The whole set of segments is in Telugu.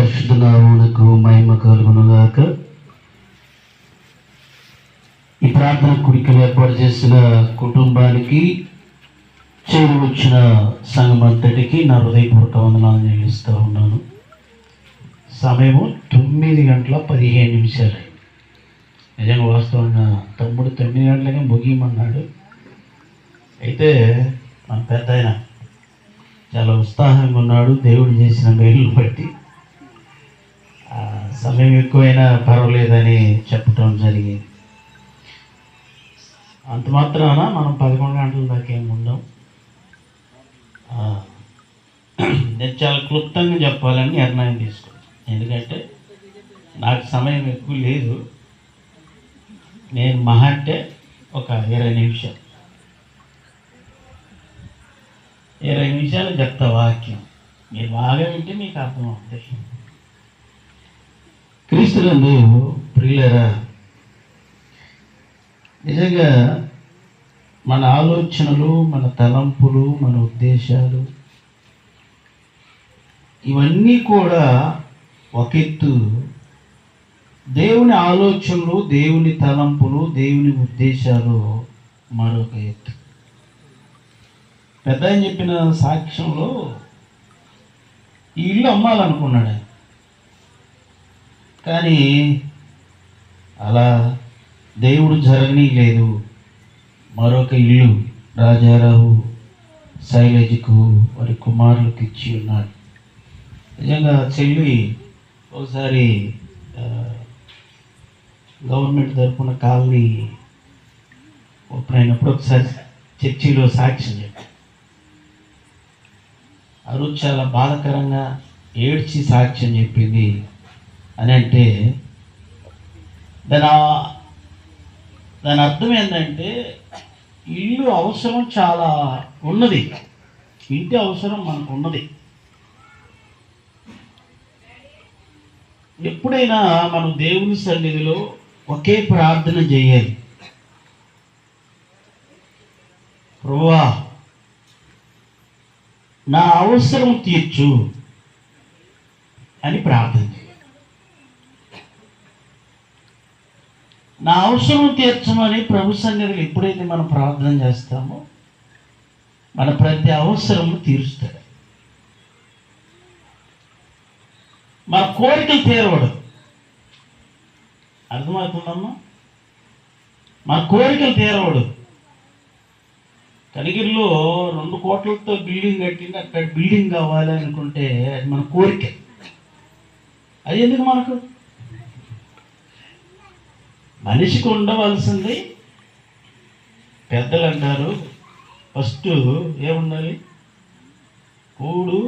పరిశుద్ధ నామమునకు మహిమ కలుగునుగాక. ఈ ప్రార్థన కుడికలు ఏర్పాటు చేసిన కుటుంబానికి, చేరి వచ్చిన సంఘం అంతటికి నా హృదయపూర్వక వందనాలు చెల్లిస్తూ ఉన్నాను. సమయము 9:15 నిజంగా వాస్తవంగా తమ్ముడు 9 గంటలకే ముగియమన్నాడు. అయితే మన పెద్ద ఆయన చాలా ఉత్సాహంగా ఉన్నాడు. దేవుడు చేసిన మేలును బట్టి సమయం ఎక్కువైనా పర్వాలేదని చెప్పటం జరిగింది. అంత మాత్రాన మనం 11 గంటల దాకా ఏమి ఉండం. నేను చాలా క్లుప్తంగా చెప్పాలని నిర్ణయం తీసుకున్నాను. ఎందుకంటే నాకు సమయం ఎక్కువ లేదు. నేను మహా అంటే ఒక 20 నిమిషాలు చెప్తా వాక్యం. మీరు బాగా వింటే మీకు అర్థమవుతుంది. క్రీస్తునందు ప్రియులారా, నిజంగా మన ఆలోచనలు, మన తలంపులు, మన ఉద్దేశాలు ఇవన్నీ కూడా ఒక ఎత్తు. దేవుని ఆలోచనలు, దేవుని తలంపులు, దేవుని ఉద్దేశాలు మరొక ఎత్తు. పెద్ద ఆయన చెప్పిన సాక్ష్యంలో ఈ ఇల్లు అమ్మాలనుకున్నాడు ఆయన. కానీ అలా దేవుడు జరగని లేదు. మరొక ఇల్లు రాజారావు, శైలజకు, వారి కుమారులకు ఇచ్చి ఉన్నాడు. నిజంగా చెల్లి ఒకసారి గవర్నమెంట్ తరఫున కాలనీ ఓపెన్ అయినప్పుడు ఒకసారి చర్చిలో సాక్ష్యం చెప్పారు. ఆ రోజు చాలా బాధాకరంగా ఏడ్చి సాక్ష్యం చెప్పింది. అని అంటే దాని అర్థం ఏంటంటే ఇల్లు అవసరం చాలా ఉన్నది. ఇంటి అవసరం మనకు ఉన్నది. ఎప్పుడైనా మనం దేవుని సన్నిధిలో ఒకే ప్రార్థన చేయాలి. ప్రభువా, నా అవసరం తీర్చు అని ప్రార్థన చేయాలి. నా అవసరం తీర్చమని ప్రభు సన్నిధిలో ఎప్పుడైతే మనం ప్రార్థన చేస్తామో మన ప్రతి అవసరము తీరుస్తాడు. మన కోరికలు తీరవడు. అర్థమవుతుందమ్మా? మన కోరికలు తీరవడు. కనిగిరిలో 2 కోట్లతో బిల్డింగ్ కట్టింది. అక్కడ బిల్డింగ్ కావాలి అనుకుంటే అది మన కోరిక. అది ఎందుకు మనకు? మనిషికి ఉండవలసింది, పెద్దలు అంటారు, ఫస్ట్ ఏముండాలి? కూడు,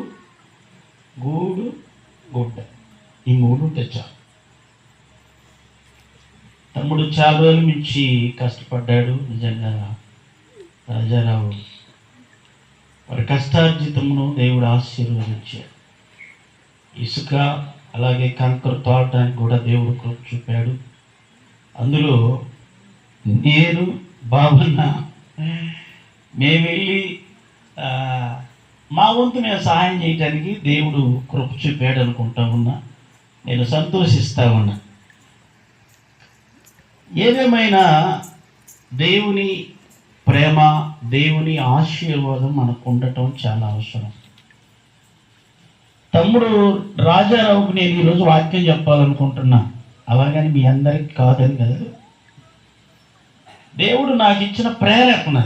గూడు, గుడ్డ. ఈ 3 ఉంటే చాలు. తమ్ముడు చాలా రోజుల నుంచి కష్టపడ్డాడు. నిజంగా రాజారావు వారి కష్టార్జితమును దేవుడు ఆశీర్వదించాడు. ఇసుక అలాగే కంకర తోడటానికి కూడా దేవుడు కృప చూపాడు. అందులో నేను బాబన్న మేము వెళ్ళి మా వంతు మేము సహాయం చేయడానికి దేవుడు కృప చూపాడు అనుకుంటా ఉన్నా. నేను సంతోషిస్తా ఉన్నా. ఏదేమైనా దేవుని ప్రేమ, దేవుని ఆశీర్వాదం మనకు ఉండటం చాలా అవసరం. తమ్ముడు రాజారావుకు నేను ఈరోజు వాక్యం చెప్పాలనుకుంటున్నా. అలాగని మీ అందరికి కాదని కదా. దేవుడు నాకు ఇచ్చిన ప్రేరేపణ.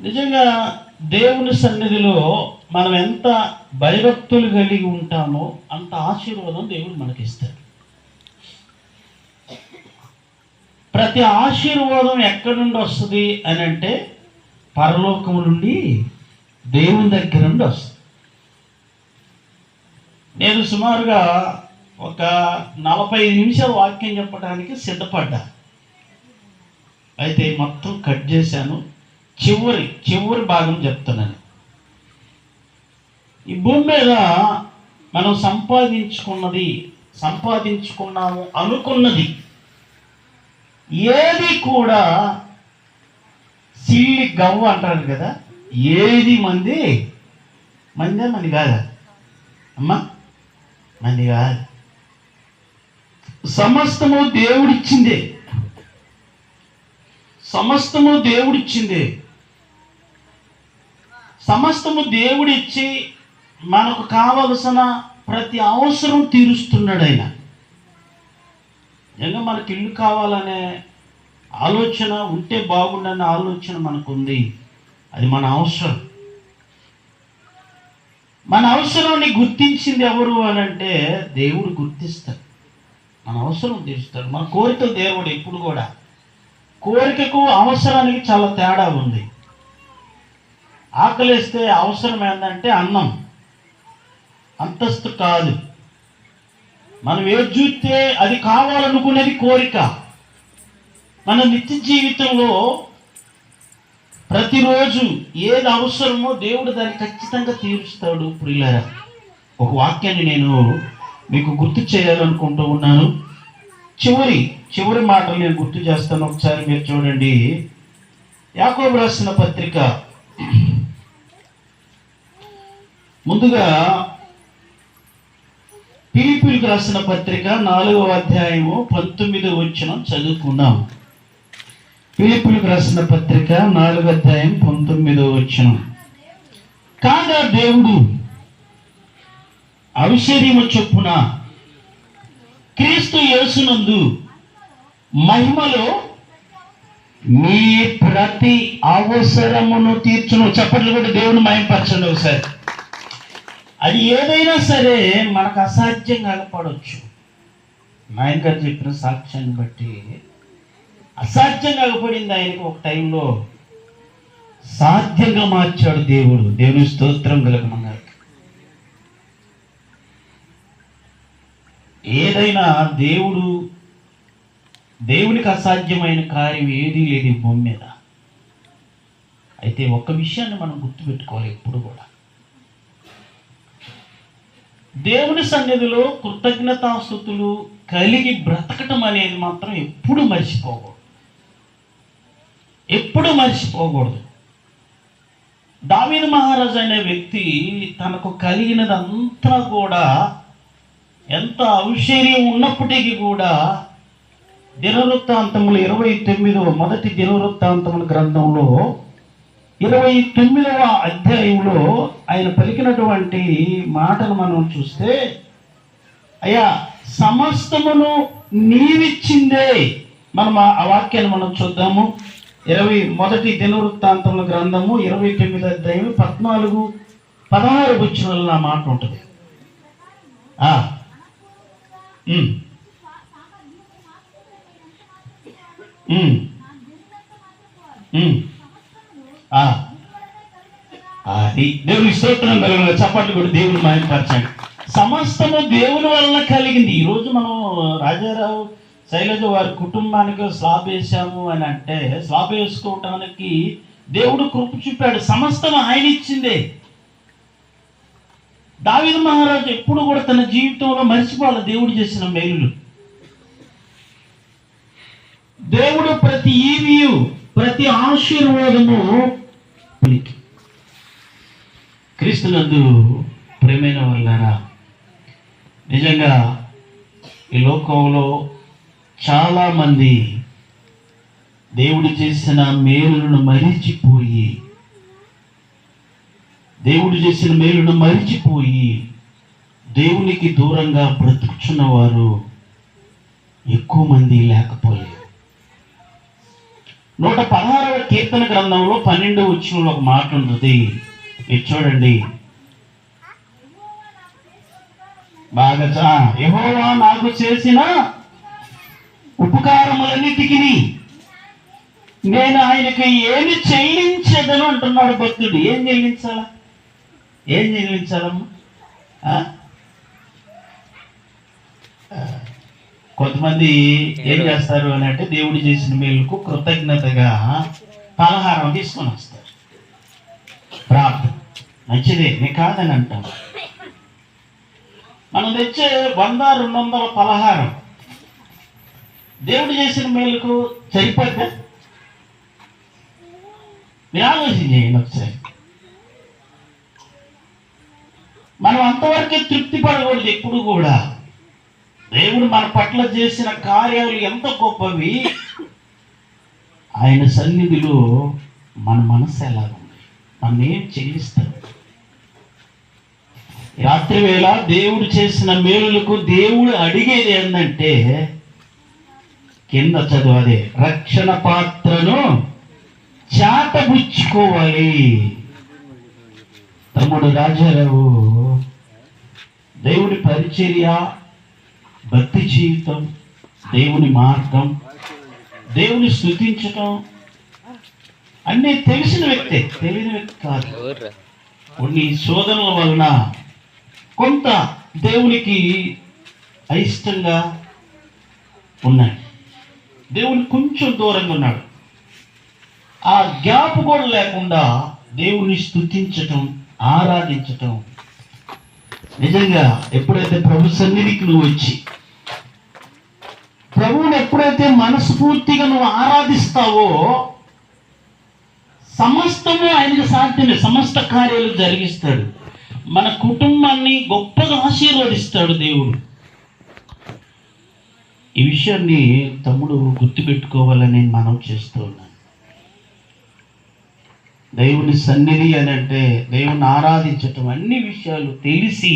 నిజంగా దేవుని సన్నిధిలో మనం ఎంత భయభక్తులు కలిగి ఉంటామో అంత ఆశీర్వాదం దేవుడు మనకిస్తాడు. ప్రతి ఆశీర్వాదం ఎక్కడి నుండి వస్తుంది అని అంటే పరలోకము నుండి, దేవుని దగ్గర నుండి వస్తుంది. నేను సుమారుగా ఒక 45 నిమిషాలు వాక్యం చెప్పడానికి సిద్ధపడ్డా. అయితే మొత్తం కట్ చేశాను. చివరి భాగం చెప్తున్నాను. ఈ భూమి మీద మనం సంపాదించుకున్నాము అనుకున్నది ఏది కూడా సిల్లి గవ్వ అంటారు కదా, ఏది మంది మంది కాదా అమ్మా? మంది కాదు. సమస్తము దేవుడిచ్చిందే. సమస్తము దేవుడిచ్చిందే. సమస్తము దేవుడిచ్చి మనకు కావలసిన ప్రతి అవసరం తీరుస్తున్నాడు ఆయన. నిజంగా మనకి ఇల్లు కావాలనే ఆలోచన ఉంటే బాగుండనే ఆలోచన మనకుంది. అది మన అవసరం. మన అవసరాన్ని గుర్తించింది ఎవరు అని అంటే దేవుడు గుర్తిస్తాడు. మన అవసరం తీరుస్తాడు. మన కోరిక దేవుడు ఎప్పుడు కూడా, కోరికకు అవసరానికి చాలా తేడా ఉంది. ఆకలిస్తే అవసరం ఏంటంటే అన్నం, అంతస్తు కాదు. మనం ఏది చూస్తే అది కావాలనుకునేది కోరిక. మన నిత్య జీవితంలో ప్రతిరోజు ఏది అవసరమో దేవుడు దాన్ని ఖచ్చితంగా తీరుస్తాడు. ప్రియులారా, ఒక వాక్యాన్ని నేను మీకు గుర్తు చేయాలనుకుంటూ ఉన్నాను. చివరి మాటలు నేను గుర్తు చేస్తాను. ఒకసారి మీరు చూడండి. యాకోబు రాసిన పత్రిక ముందుగా ఫిలిప్పీయులకు రాసిన పత్రిక 4వ అధ్యాయము 19వ వచనం చదువుకుందాం. ఫిలిప్పీయులకు రాసిన పత్రిక 4వ అధ్యాయం 19వ వచనం. కాగా దేవుడు ఐశ్వర్యము చొప్పున క్రీస్తు యేసునందు మహిమలో మీ ప్రతి అవసరమును తీర్చును. చప్పట్లు కూడా దేవుని మహిమపరచండి ఒకసారి. అది ఏదైనా సరే మనకు అసాధ్యం కాకపోవచ్చు. నాయన గారు చెప్పిన సాక్ష్యాన్ని బట్టి అసాధ్యం కాకపోయింది ఆయనకు ఒక టైంలో సాధ్యంగా మార్చాడు దేవుడు. దేవుని స్తోత్రం కలుగుమన్నారు. ఏదైనా దేవునికి అసాధ్యమైన కార్యం ఏదీ లేదు ఈ భూమి మీద. అయితే ఒక్క విషయాన్ని మనం గుర్తుపెట్టుకోవాలి ఎప్పుడు కూడా, దేవుని సన్నిధిలో కృతజ్ఞతాస్తుతులు కలిగి బ్రతకటం అనేది మాత్రం ఎప్పుడు మర్చిపోకూడదు. దావీదు మహారాజు అనే వ్యక్తి తనకు కలిగినదంతా కూడా, ఎంత ఐశ్వర్యం ఉన్నప్పటికీ కూడా, దినవృత్తాంతములు 29వ మొదటి దినవృత్తాంతముల గ్రంథంలో 29వ అధ్యాయంలో ఆయన పలికినటువంటి మాటను మనం చూస్తే, అయ్యా సమస్తమును నీవిచ్చిందే. మనం ఆ వాక్యాన్ని మనం చూద్దాము. మొదటి దినవృత్తాంతముల గ్రంథము 29వ అధ్యాయం 14-16 వచనాలలో ఆ మాట ఉంటుంది. అది దేవుని స్తోత్రం కలుగును. చప్పట్లు కూడా దేవుని మహిమపరచండి. సమస్తము దేవుని వలన కలిగింది. ఈరోజు మనం రాజారావు శైలజ వారి కుటుంబానికి స్లాబ్ వేసాము అని అంటే, స్లాబ్ వేసుకోవటానికి దేవుడు కృప చూపాడు. సమస్తం ఆయన ఇచ్చిందే. దావీదు మహారాజు ఎప్పుడు కూడా తన జీవితంలో మర్చిపోవాలి దేవుడు చేసిన మేలులు. దేవుడు ప్రతి ఈవియు, ప్రతి ఆశీర్వాదము క్రీస్తునందు ప్రేమైన వాళ్ళారా, నిజంగా ఈ లోకంలో చాలామంది దేవుడు చేసిన మేలులను మరిచిపోయి దేవునికి దూరంగా బ్రతుకుచున్నవారు ఎక్కువ మంది లేకపోలేదు. 116వ కీర్తన గ్రంథంలో 12వ వచనంలో ఒక మాట ఉంటుంది. మీరు చూడండి బాగా. యెహోవా నాకు చేసిన ఉపకారములన్నిటికీ నేను ఆయనకి ఏమి చెల్లించదను అంటున్నాడు భక్తుడు. ఏం చెల్లించాలమ్మా? కొంతమంది ఏం చేస్తారు అని అంటే, దేవుడు చేసిన మేలుకు కృతజ్ఞతగా పలహారం తీసుకొని వస్తారు. ప్రార్థన మంచిదే, నేను కాదని అంటాం. మనం తెచ్చే 100-200 పలహారం దేవుడు చేసిన మేలుకు సరిపోద్దా? మీరు ఆలోచన చేయండి ఒకసారి. మనం అంతవరకే తృప్తి పడకూడదు ఎప్పుడు కూడా. దేవుడు మన పట్ల చేసిన కార్యాలు ఎంత గొప్పవి, ఆయన సన్నిధిలో మన మనసు ఎలా ఉంది, మనం ఏం చెల్లిస్తాం. రాత్రి వేళ దేవుడు చేసిన మేలులకు దేవుడు అడిగేది ఏంటంటే, కింద చదువు అదే, రక్షణ పాత్రను చాటబుచ్చుకోవాలి. తమ్ముడు రాజారావు దేవుని పరిచర్య, భక్తి జీవితం, దేవుని మార్గం, దేవుని స్తుతించటం అన్నీ తెలిసిన వ్యక్తే, తెలియని వ్యక్తి కాదు. కొన్ని శోధనల వలన కొంత దేవునికి అయిష్టంగా ఉన్నాయి, దేవుని కొంచెం దూరంగా ఉన్నాడు. ఆ గ్యాప్ కూడా లేకుండా దేవుని స్తుతించటం, ఆరాధించటం. నిజంగా ఎప్పుడైతే ప్రభు సన్నిధికి నువ్వు వచ్చి ప్రభువుని ఎప్పుడైతే మనస్ఫూర్తిగా నువ్వు ఆరాధిస్తావో, సమస్తము ఆయనకు సాధ్యమే, సమస్త కార్యాలు జరిగిస్తాడు. మన కుటుంబాన్ని గొప్పగా ఆశీర్వదిస్తాడు దేవుడు. ఈ విషయాన్ని తమ్ముడు గుర్తుపెట్టుకోవాలని మనం చేస్తూ ఉన్నాను. దేవుని సన్నిధి అని అంటే దేవుని ఆరాధించటం, అన్ని విషయాలు తెలిసి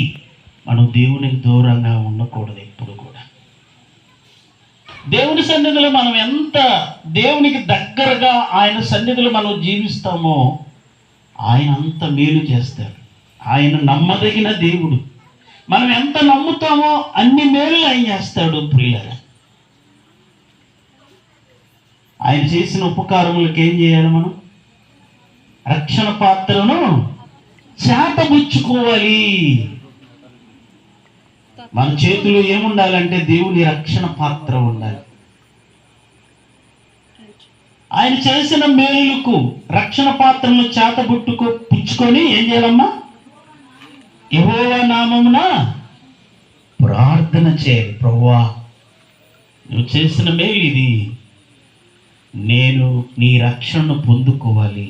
మనం దేవునికి దూరంగా ఉండకూడదు ఎప్పుడు కూడా. దేవుని సన్నిధిలో మనం ఎంత దేవునికి దగ్గరగా ఆయన సన్నిధిలో మనం జీవిస్తామో ఆయన అంత మేలు చేస్తాడు. ఆయన నమ్మదగిన దేవుడు. మనం ఎంత నమ్ముతామో అన్ని మేలు ఆయన చేస్తాడు. ప్రియులారా, ఆయన చేసిన ఉపకారములకు ఏం చేయాలి? మనం రక్షణ పాత్రను చాటబుచ్చుకోవాలి. మన చేతిలో ఏముండాలంటే దేవుని రక్షణ పాత్ర ఉండాలి. ఆయన చేసిన మేలులకు రక్షణ పాత్రను పుచ్చుకొని ఏం చేయాలమ్మా? యెహోవా నామమున ప్రార్థన చేయాలి. ప్రభువా, నువ్వు చేసిన మేలు ఇది, నేను నీ రక్షణను పొందుకోవాలి,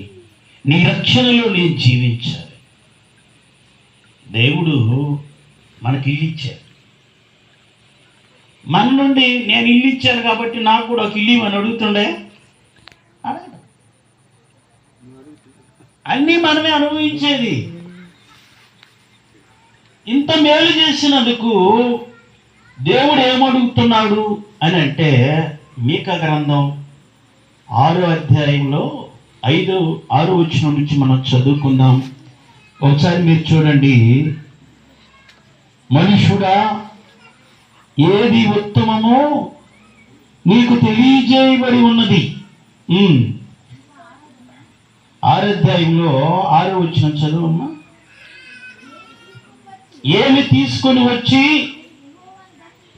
నీ రక్షణలో నేను జీవించాలి. దేవుడు మనకి ఇల్లు ఇచ్చాడు. మన నుండి నేను ఇల్లు ఇచ్చాను కాబట్టి నాకు కూడా ఒక ఇల్లు అని అడుగుతుండే? అన్నీ మనమే అనుభవించేది. ఇంత మేలు చేసినందుకు దేవుడు ఏమడుగుతున్నాడు అని అంటే, మీకా గ్రంథం 6వ అధ్యాయంలో 5-6 వచనం నుంచి మనం చదువుకుందాం. ఒకసారి మీరు చూడండి. మనుషుడా, ఏది ఉత్తమమో నీకు తెలియజేయబడి ఉన్నది. 6వ అధ్యాయంలో 6వ వచనం చదువమ్మా. ఏమి తీసుకొని వచ్చి,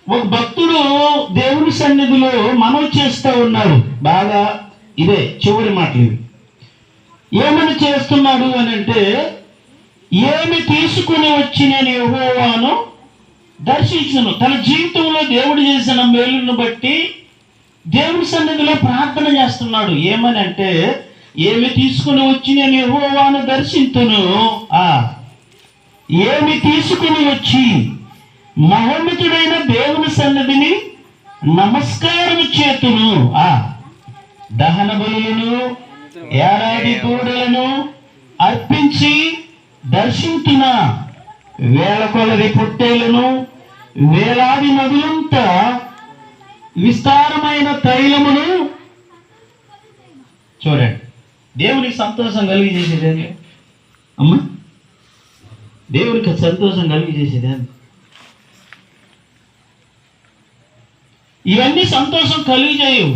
ఒక భక్తుడు దేవుని సన్నిధిలో మనవి చేస్తూ ఉన్నాడు. బాగా ఇదే చివరి మాటలు ఇవి. ఏమని చేస్తున్నాడు అని అంటే, ఏమి తీసుకుని వచ్చి నేను యెహోవాను దర్శించును. తన జీవితంలో దేవుడు చేసిన మేలును బట్టి దేవుని సన్నిధిలో ప్రార్థన చేస్తున్నాడు. ఏమని అంటే, ఏమి తీసుకుని వచ్చి నేను యెహోవాను దర్శించును. ఏమి తీసుకుని వచ్చి మహోన్నతుడైన దేవుని సన్నిధిని నమస్కారం చేతును. దహన బలులను, ఏడాది దూడలను అర్పించి దర్శించిన వేల కొలది పొట్టేలను, వేలాది నదులంత విస్తారమైన తైలమును. చూడండి, దేవునికి సంతోషం కలిగి చేసేది అమ్మా, దేవునికి సంతోషం కలిగి చేసేది. ఇవన్నీ సంతోషం కలిగి చేయవు.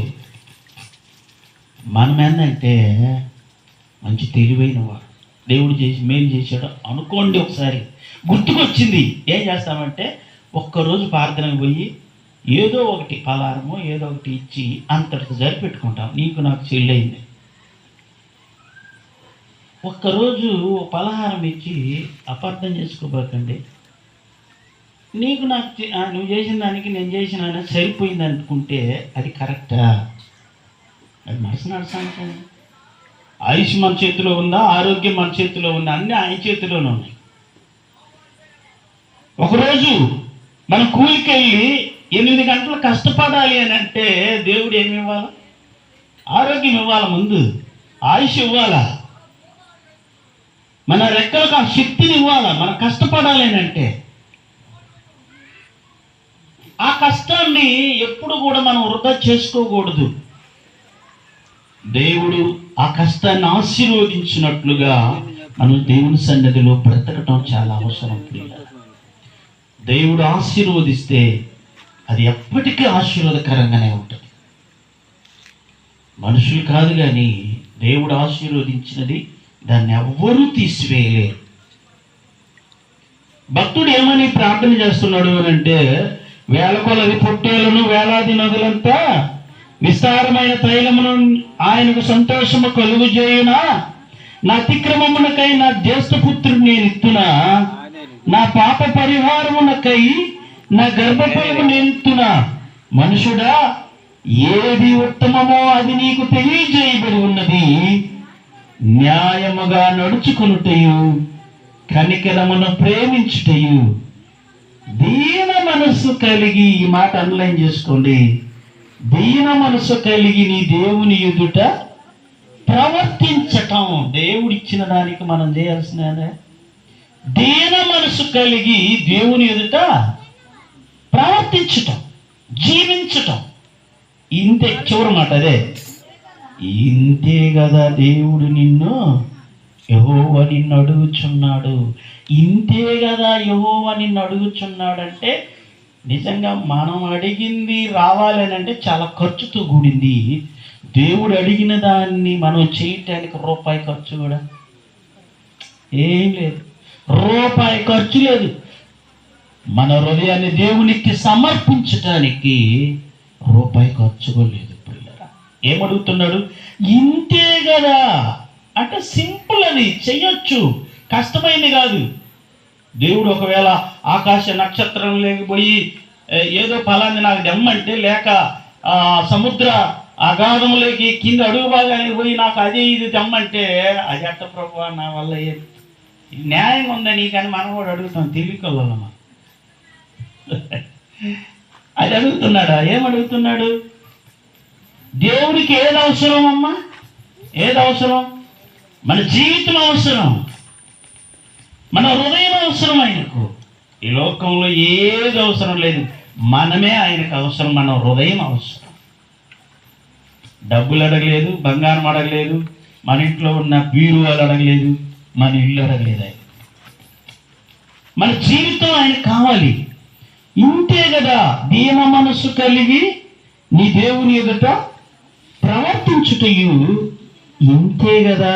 మనం ఏంటంటే మంచి తెలివైన వాడు, దేవుడు చేసి మేలు చేశాడు అనుకోండి. ఒకసారి గుర్తుకొచ్చింది, ఏం చేస్తామంటే ఒక్కరోజు ప్రార్థనకు పోయి ఏదో ఒకటి పలారమో ఏదో ఒకటి ఇచ్చి అంతటితో సరిపెట్టుకుంటాం. నీకు నాకు చెల్లైంది. ఒక్కరోజు పలహారం ఇచ్చి అపార్థం చేసుకోబోకండి. నీకు నాకు నువ్వు చేసిన దానికి నేను చేసిన సరిపోయింది అనుకుంటే అది కరెక్టా? అది మనసు నడసాను. ఆయుష్ మన చేతిలో ఉందా, ఆరోగ్యం మన చేతిలో ఉందా? అన్నీ ఆయన చేతిలోనే ఉన్నాయి. ఒకరోజు మనం కూలికి వెళ్ళి 8 గంటలు కష్టపడాలి అని అంటే దేవుడు ఏమి ఇవ్వాలి? ఆరోగ్యం ఇవ్వాలి, ముందు ఆయుష్ ఇవ్వాలా, మన రెక్కలకు ఆ శక్తిని ఇవ్వాలా. మనం కష్టపడాలి అని అంటే ఆ కష్టాన్ని ఎప్పుడు కూడా మనం వృధా చేసుకోకూడదు. దేవుడు ఆ కష్టాన్ని ఆశీర్వదించినట్లుగా మనం దేవుని సన్నిధిలో బ్రతకటం చాలా అవసరం. దేవుడు ఆశీర్వదిస్తే అది ఎప్పటికీ ఆశీర్వాదకరంగానే ఉంటుంది. మనుషులు కాదు, కానీ దేవుడు ఆశీర్వదించినది దాన్ని ఎవ్వరూ తీసివేయలేరు. భక్తుడు ఏమని ప్రార్థన చేస్తున్నాడు అని అంటే, వేల కొలది పొట్టేలను వేలాది నదులంతా విస్తారమైన తైలమును ఆయనకు సంతోషము కలుగు చేయునా, నా అతిక్రమమునకై నా జ్యేష్ఠపుత్రుడు నేను ఇత్తునా, నా పాప పరిహారమునకై నా గర్భఫలము నేను ఇత్తునా. మనుషుడా, ఏది ఉత్తమమో అది నీకు తెలియజేయబడి ఉన్నది. న్యాయముగా నడుచుకొనుటయు కనికరమును ప్రేమించుటయు దీన మనస్సు కలిగి, ఈ మాట అండర్లైన్ చేసుకోండి, దీన మనస్సు కలిగి నీ దేవుని ఎదుట ప్రవర్తించటం. దేవుడిచ్చిన దానికి మనం చేయాల్సిన దీన మనస్సు కలిగి దేవుని ఎదుట ప్రవర్తించటం, జీవించటం. ఇంతే చివరి మాట, అదే ఇంతే కదా దేవుడు నిన్ను, యెహోవా నిన్ను అడుగుచున్నాడు. ఇంతే కదా యెహోవా నిన్ను అడుగుచున్నాడంటే నిజంగా మనం అడిగింది రావాలని అంటే చాలా ఖర్చుతో కూడింది. దేవుడు అడిగిన దాన్ని మనం చేయటానికి రూపాయి ఖర్చు కూడా ఏం లేదు, రూపాయి ఖర్చు లేదు. మన హృదయాన్ని దేవునికి సమర్పించటానికి రూపాయి ఖర్చు కూడా లేదు. ఏమడుగుతున్నాడు? ఇంతే కదా అంటే సింపుల్, అది చెయ్యొచ్చు, కష్టమైంది కాదు. దేవుడు ఒకవేళ ఆకాశ నక్షత్రం లేకపోయి ఏదో ఫలాన్ని నాకు దమ్మంటే, లేక సముద్ర అగాధములోకి కింద అడుగు భాగానికి పోయి నాకు అదే ఇది దమ్మంటే, అది అట్ట ప్రభు నా వల్ల న్యాయంగా ఉందని కానీ మనం కూడా అడుగుతాం, తెలియకల్లమ్మా. అది అడుగుతున్నాడా? ఏమడుగుతున్నాడు? దేవుడికి ఏది అవసరం అమ్మా? ఏది అవసరం? మన జీవితం అవసరం, మన హృదయం అవసరం ఆయనకు. ఈ లోకంలో ఏది అవసరం లేదు, మనమే ఆయనకు అవసరం. మన హృదయం అవసరం. డబ్బులు అడగలేదు, బంగారం అడగలేదు, మన ఇంట్లో ఉన్న బీరువాలు అడగలేదు, మన ఇల్లు అడగలేదు. ఆయన మన జీవితం ఆయన కావాలి. ఇంతే కదా దీన మనస్సు కలిగి నీ దేవుని ఎదుట ప్రవర్తించుటయు, ఇంతే కదా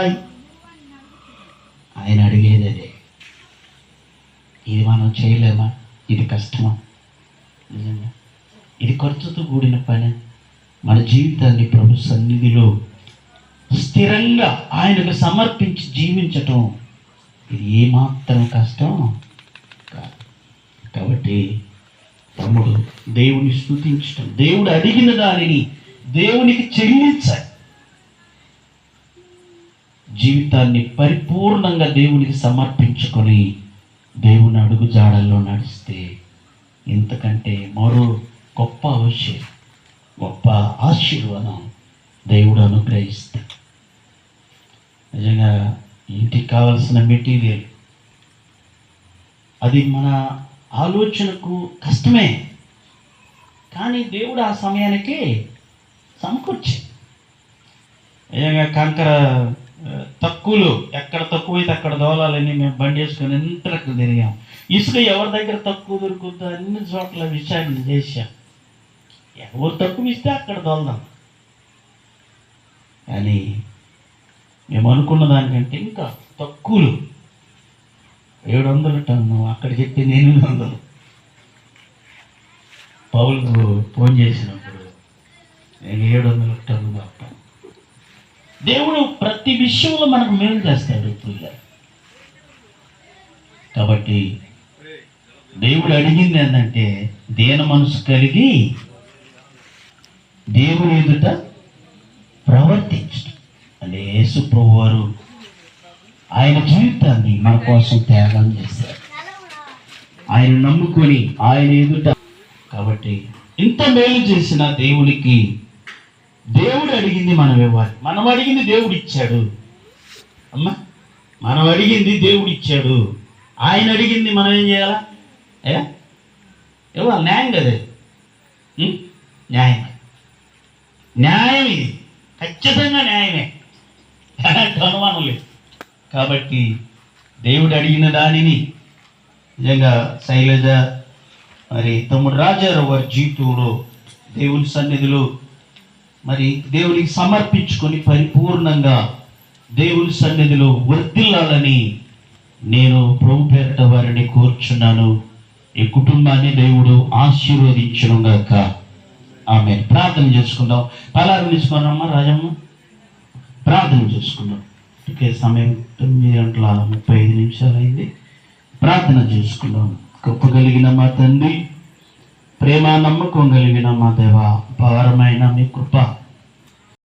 ఆయన అడిగేది. అదే, ఇది మనం చేయలేమా? ఇది కష్టమా? నిజంగా ఇది ఖర్చుతో కూడిన పని. మన జీవితాన్ని ప్రభు సన్నిధిలో స్థిరంగా ఆయనకు సమర్పించి జీవించటం ఇది ఏమాత్రం కష్టం కాదు. కాబట్టి తమ్ముడు, దేవుని స్తుతించటం, దేవుడు అడిగిన దానిని దేవునికి చెల్లించాలి. జీవితాన్ని పరిపూర్ణంగా దేవునికి సమర్పించుకొని దేవుని అడుగు జాడల్లో నడిస్తే ఇంతకంటే మరో గొప్ప గొప్ప ఆశీర్వాదం దేవుడు అనుగ్రహిస్తాడు. నిజంగా ఇంటికి కావలసిన మెటీరియల్ అది మన ఆలోచనకు కష్టమే, కానీ దేవుడు ఆ సమయానికి సమకూర్చి. నిజంగా కంకర తక్కువలో ఎక్కడ తక్కువైతే అక్కడ దోలాలని మేము బండి వేసుకొని ఎంతకు తిరిగాం. ఇసుక ఎవరి దగ్గర తక్కువ దొరుకుతుందో అన్ని చోట్ల విచారణ చేశాం. ఎవరు తక్కువ ఇస్తే అక్కడ దోల్దాం. కానీ మేము అనుకున్న దానికంటే ఇంకా తక్కువలో 700 టన్ను, అక్కడ చెప్పింది 800. పౌలుకు ఫోన్ చేసినప్పుడు నేను 700 టన్ను దాటాను. దేవుడు ప్రతి విషయంలో మనకు మేలు చేస్తాడు. కాబట్టి దేవుడు అడిగింది ఏంటంటే దీన మనసు కలిగి దేవుని ఎదుట ప్రవర్తించడం. అంటే యేసు ప్రభువారు ఆయన జీవితాన్ని మన కోసం త్యాగం చేశారు. ఆయన నమ్ముకొని ఆయన ఎదుట. కాబట్టి ఇంత మేలు చేసిన దేవునికి దేవుడు అడిగింది మనం ఇవ్వాలి. మనం అడిగింది దేవుడు ఇచ్చాడు అమ్మా. మనం అడిగింది దేవుడు ఇచ్చాడు. ఆయన అడిగింది మనం ఏం చేయాలా? ఇవ్వాలి. న్యాయం కదే, న్యాయం. న్యాయం ఇది, ఖచ్చితంగా న్యాయమే, అనుమానం లేదు. కాబట్టి దేవుడు అడిగిన దానిని నిజంగా శైలజ మరి తమ్ముడు రాజారావు వారి జీవితంలో దేవుని సన్నిధిలో మరి దేవునికి సమర్పించుకొని పరిపూర్ణంగా దేవుని సన్నిధిలో వర్ధిల్లాలని నేను ప్రభు పేరట వారిని కోరుచున్నాను. ఈ కుటుంబాన్ని దేవుడు ఆశీర్వదించును గాక. ఆమె ప్రార్థన చేసుకుందాం. పలారు తీసుకున్నామా రాజమ్మ, ప్రార్థన చేసుకుందాం. ఓకే, సమయం 9:35 అయింది. ప్రార్థన చేసుకుందాం. కృప కలిగిన మా తండ్రి, ప్రేమ నమ్మకం కలిగిన మా దేవ, అపారమైన మీ కృప